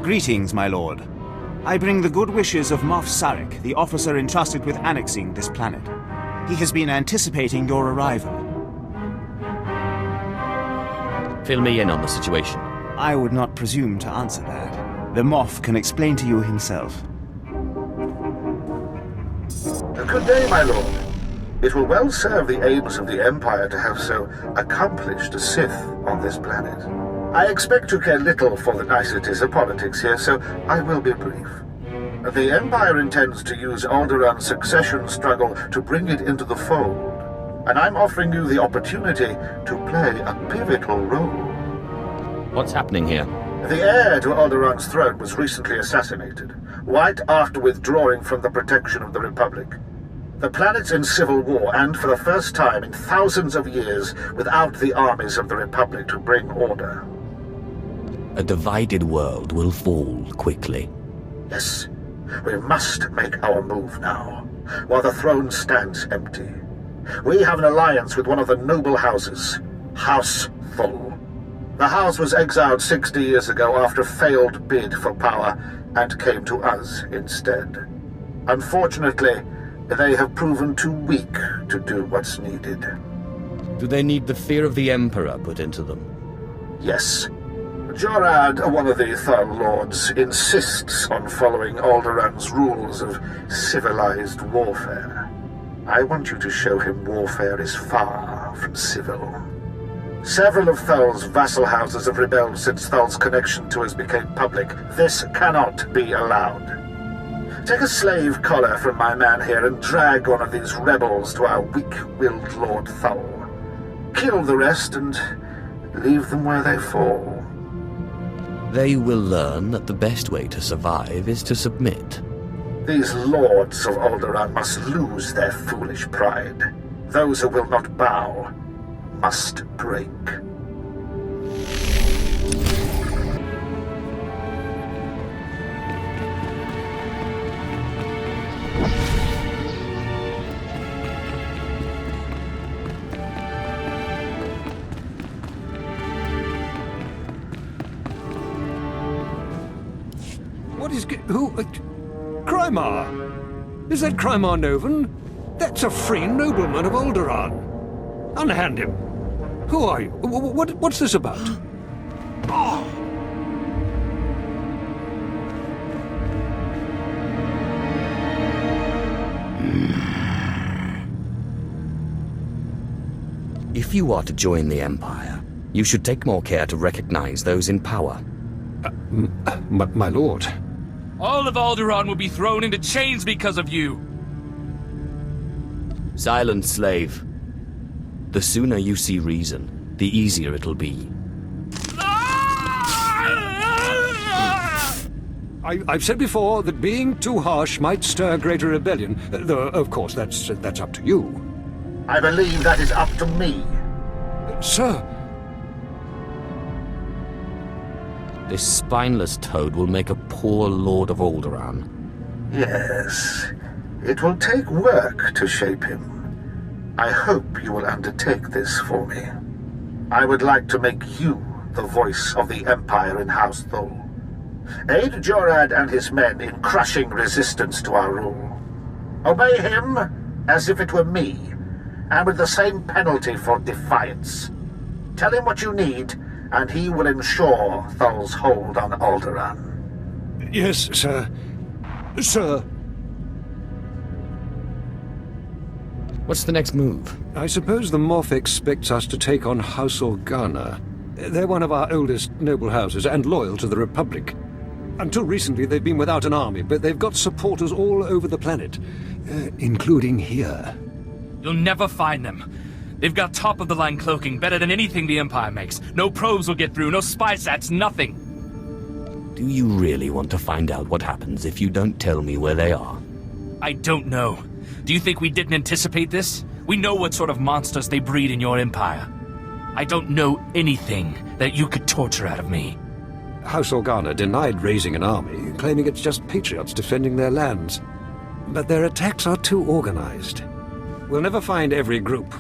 Greetings, my lord. I bring the good wishes of Moff Sarek, the officer entrusted with annexing this planet. He has been anticipating your arrival. Fill me in on the situation. I would not presume to answer that. The Moff can explain to you himself. Good day, my lord. It will well serve the aims of the Empire to have so accomplished a Sith on this planet. I expect you care little for the niceties of politics here, so I will be brief. The Empire intends to use Alderaan's succession struggle to bring it into the fold, and I'm offering you the opportunity to play a pivotal role. What's happening here? The heir to Alderaan's throne was recently assassinated, right after withdrawing from the protection of the Republic. The planet's in civil war, and for the first time in thousands of years, without the armies of the Republic to bring order. A divided world will fall quickly. Yes, we must make our move now, while the throne stands empty. We have an alliance with one of the noble houses, House Thul. The house was exiled 60 years ago after a failed bid for power, and came to us instead. Unfortunately, they have proven too weak to do what's needed. Do they need the fear of the Emperor put into them? Yes. Jorad, one of the Thul Lords, insists on following Alderaan's rules of civilized warfare. I want you to show him warfare is far from civil. Several of Thul's vassal houses have rebelled since Thul's connection to us became public. This cannot be allowed. Take a slave collar from my man here and drag one of these rebels to our weak-willed Lord Thul. Kill the rest and leave them where they fall. They will learn that the best way to survive is to submit. These lords of Alderaan must lose their foolish pride. Those who will not bow must break. What is... who... Krymar? Is that Krymar Novan? That's a free nobleman of Alderaan. Unhand him. Who are you? What's this about? If you are to join the Empire, you should take more care to recognize those in power. My lord. All of Alderaan will be thrown into chains because of you! Silent, slave. The sooner you see reason, the easier it'll be. I've said before that being too harsh might stir greater rebellion, though, of course, that's up to you. I believe that is up to me. Sir! This spineless toad will make a poor Lord of Alderaan. Yes, it will take work to shape him. I hope you will undertake this for me. I would like to make you the voice of the Empire in House Thul. Aid Jorad and his men in crushing resistance to our rule. Obey him as if it were me, and with the same penalty for defiance. Tell him what you need, and he will ensure Thul's hold on Alderaan. Yes, sir. Sir. What's the next move? I suppose the Moff expects us to take on House Organa. They're one of our oldest noble houses and loyal to the Republic. Until recently, they've been without an army, but they've got supporters all over the planet, including here. You'll never find them. They've got top-of-the-line cloaking, better than anything the Empire makes. No probes will get through, no spy sats, nothing. Do you really want to find out what happens if you don't tell me where they are? I don't know. Do you think we didn't anticipate this? We know what sort of monsters they breed in your Empire. I don't know anything that you could torture out of me. House Organa denied raising an army, claiming it's just patriots defending their lands. But their attacks are too organized. We'll never find every group.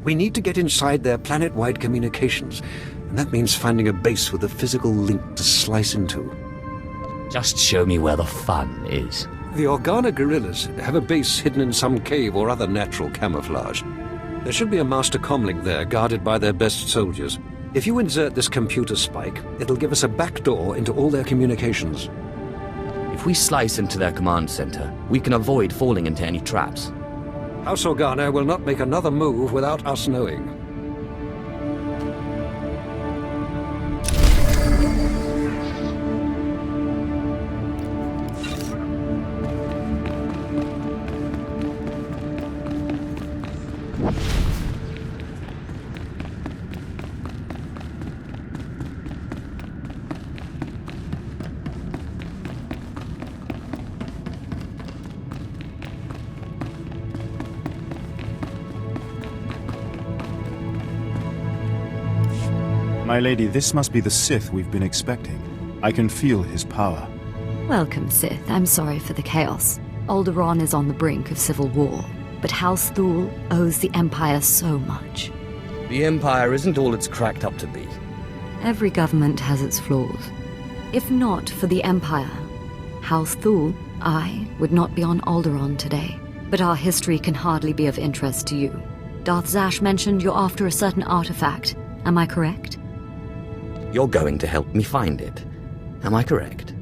We need to get inside their planet-wide communications, and that means finding a base with a physical link to slice into. Just show me where the fun is. The Organa guerrillas have a base hidden in some cave or other natural camouflage. There should be a master comlink there, guarded by their best soldiers. If you insert this computer spike, it'll give us a backdoor into all their communications. If we slice into their command center, we can avoid falling into any traps. House Organa will not make another move without us knowing. My lady, this must be the Sith we've been expecting. I can feel his power. Welcome, Sith. I'm sorry for the chaos. Alderaan is on the brink of civil war, but House Thule owes the Empire so much. The Empire isn't all it's cracked up to be. Every government has its flaws. If not for the Empire, House Thule, I would not be on Alderaan today. But our history can hardly be of interest to you. Darth Zash mentioned you're after a certain artifact. Am I correct? You're going to help me find it. Am I correct?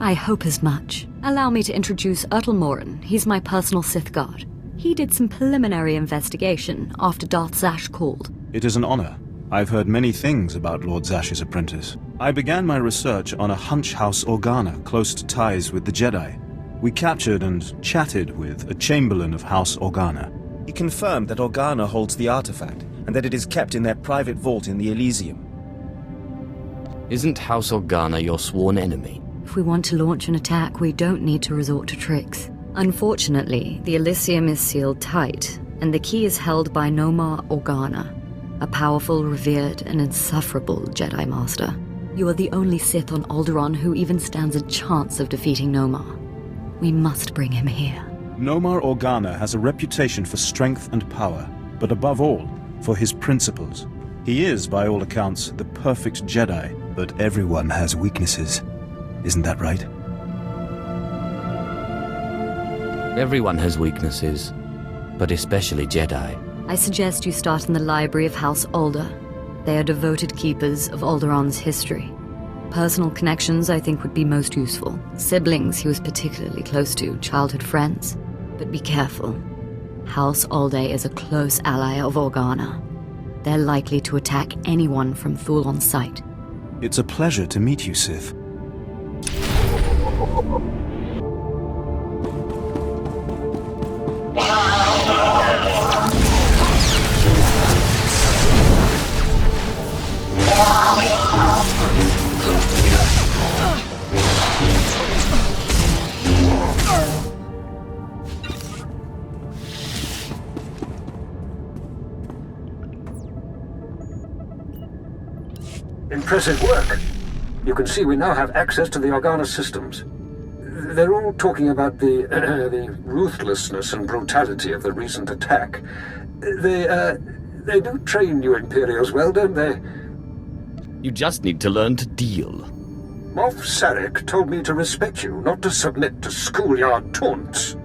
I hope as much. Allow me to introduce Morin. He's my personal Sith guard. He did some preliminary investigation after Darth Zash called. It is an honor. I've heard many things about Lord Zash's apprentice. I began my research on a hunch House Organa close to ties with the Jedi. We captured and chatted with a Chamberlain of House Organa. He confirmed that Organa holds the artifact, and that it is kept in their private vault in the Elysium. Isn't House Organa your sworn enemy? If we want to launch an attack, we don't need to resort to tricks. Unfortunately, the Elysium is sealed tight, and the key is held by Nomar Organa, a powerful, revered, and insufferable Jedi Master. You are the only Sith on Alderaan who even stands a chance of defeating Nomar. We must bring him here. Nomar Organa has a reputation for strength and power, but above all, for his principles. He is, by all accounts, the perfect Jedi, but everyone has weaknesses. Isn't that right? Everyone has weaknesses, but especially Jedi. I suggest you start in the library of House Alder. They are devoted keepers of Alderaan's history. Personal connections, I think, would be most useful. Siblings he was particularly close to, childhood friends. But be careful. House Alde is a close ally of Organa. They're likely to attack anyone from Thule on sight. It's a pleasure to meet you, Sith. Impressive work. You can see we now have access to the Organa systems. They're all talking about the ruthlessness and brutality of the recent attack. They do train you Imperials well, don't they? You just need to learn to deal. Moff Sarek told me to respect you, not to submit to schoolyard taunts.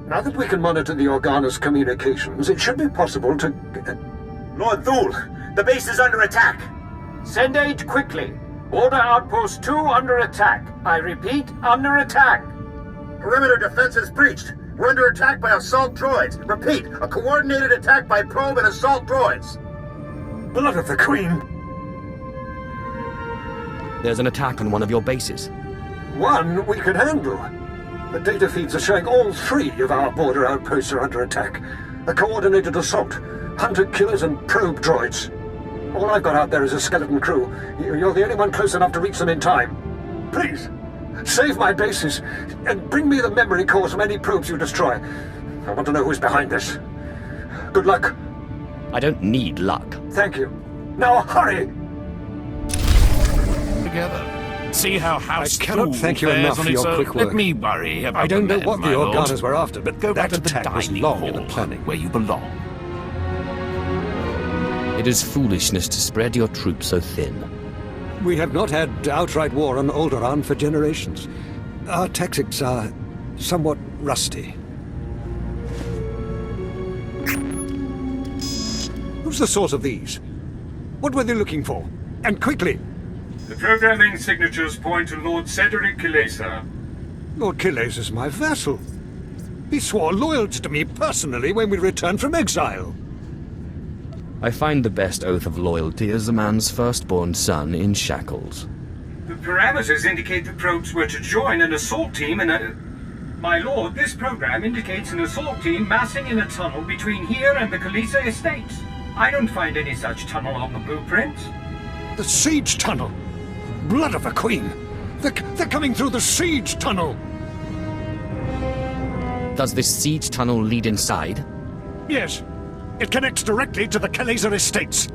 Now that we can monitor the Organa's communications, it should be possible to... Lord Thule, the base is under attack. Send aid quickly. Order Outpost 2 under attack. I repeat, under attack. Perimeter defenses breached. We're under attack by assault droids. Repeat, a coordinated attack by probe and assault droids. Blood of the Queen! There's an attack on one of your bases. One we can handle. The data feeds are showing all 3 of our border outposts are under attack. A coordinated assault, hunter-killers and probe droids. All I've got out there is a skeleton crew. You're the only one close enough to reach them in time. Please, save my bases, and bring me the memory cores from any probes you destroy. I want to know who's behind this. Good luck. I don't need luck. Thank you. Now hurry! Together. See how House I cannot Thule thank you fares enough on for its your own. quick work. Let me worry about I don't know men, what the my lord. Organas were after, but Go back that to the attack was dining long in the hall, planning. where you belong. It is foolishness to spread your troops so thin. We have not had outright war on Alderaan for generations. Our tactics are somewhat rusty. Who's the source of these? What were they looking for? And quickly! The programming signatures point to Lord Cedric Kilesa. Lord Kilesa is my vassal. He swore loyalty to me personally when we returned from exile. I find the best oath of loyalty as a man's firstborn son in shackles. The parameters indicate the probes were to join an assault team in a... My lord, this program indicates an assault team massing in a tunnel between here and the Kilesa estates. I don't find any such tunnel on the blueprints. The siege tunnel! Blood of a queen! They're coming through the siege tunnel! Does this siege tunnel lead inside? Yes. It connects directly to the Kilesa estates.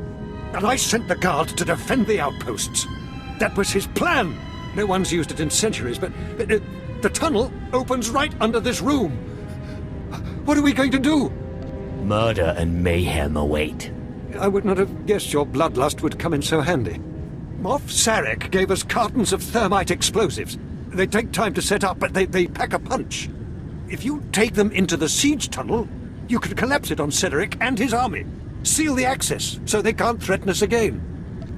And I sent the guard to defend the outposts. That was his plan. No one's used it in centuries, but the tunnel opens right under this room. What are we going to do? Murder and mayhem await. I would not have guessed your bloodlust would come in so handy. Moff Sarek gave us cartons of thermite explosives. They take time to set up, but they pack a punch. If you take them into the siege tunnel, you could collapse it on Cedric and his army. Seal the access, so they can't threaten us again.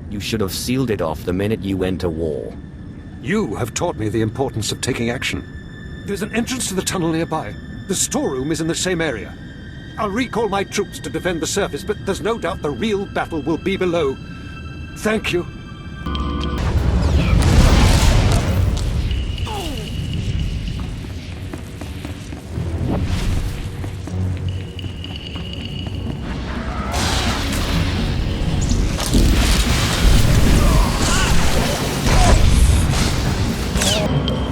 You should have sealed it off the minute you went to war. You have taught me the importance of taking action. There's an entrance to the tunnel nearby. The storeroom is in the same area. I'll recall my troops to defend the surface, but there's no doubt the real battle will be below. Thank you.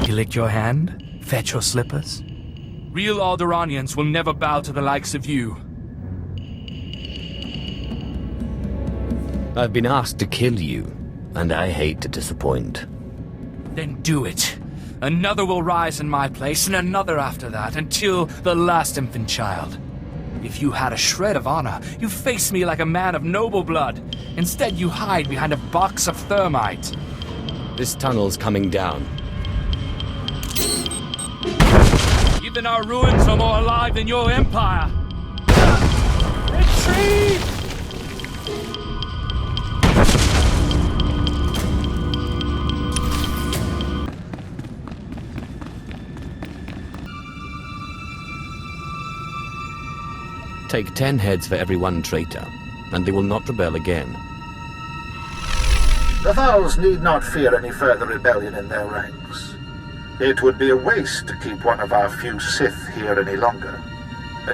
You licked your hand? Fetch your slippers? Real Alderaanians will never bow to the likes of you. I've been asked to kill you, and I hate to disappoint. Then do it. Another will rise in my place, and another after that, until the last infant child. If you had a shred of honor, you face me like a man of noble blood. Instead, you hide behind a box of thermite. This tunnel's coming down. Even our ruins are more alive than your empire. Retreat! Take 10 heads for every one traitor, and they will not rebel again. The Thals need not fear any further rebellion in their ranks. It would be a waste to keep one of our few Sith here any longer.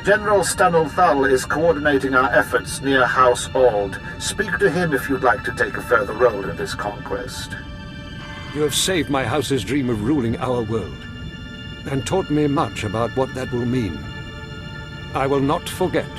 General Stanul Thal is coordinating our efforts near House Ald. Speak to him if you'd like to take a further role in this conquest. You have saved my house's dream of ruling our world, and taught me much about what that will mean. I will not forget.